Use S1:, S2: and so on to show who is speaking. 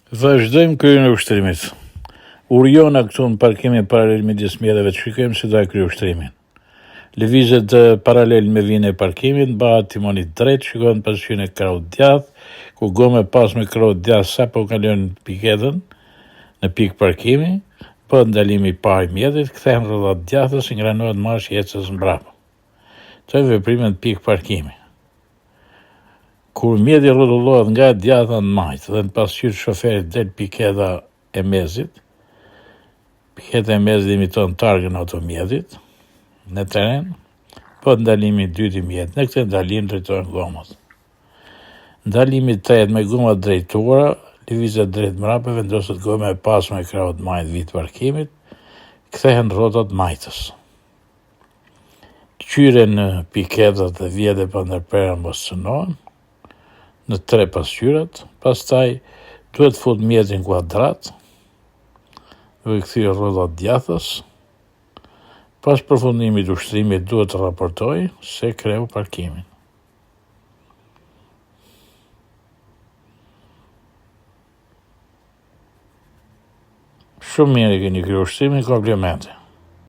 S1: Vazhdojmë kryen e ushtrimit. Urjona këtu në parkimin paralel midis mjedheve të shikojmë se do e kryej ushtrimin. Lëvizet paralel me vijën e parkimit, mbahet timoni drejt, shikojnë pasqyrën e kraut djath, ku gome pas me kraut djath sapo kalon piketën në pikë parkimi, po ndalimi i parë i mjedhit, kthehen rrodhat djathës, ngranohet marsh i ecës mbrapa. Këto veprimet pikë parkimi. Kur mjedi rrotullohet nga djatha në majtë dhe në pasqyrë shoferit del piketa e mezit, piketa e mezit imiton targën automjedit në teren, po ndalimi i dytë i mjedit. Në këtë ndalim drejtohen gomat. Ndalimi i tretë me gomat drejtuara, lëvizet drejt mbrapa, vendoset goma e pasme e kraut majt vit parkimit, kthehen rrotat majtës. Kqyren në piketat dhe vjet e pandërpera mos cënohen në 3 pasqyrat, pastaj duhet fut mjetin kuadrat, duhet kthyer rrodhat djathës. Pas përfundimit të ushtrimit duhet të raportoj se kreu parkimin. Shumë mirë keni kryer ushtrimin, komplimente.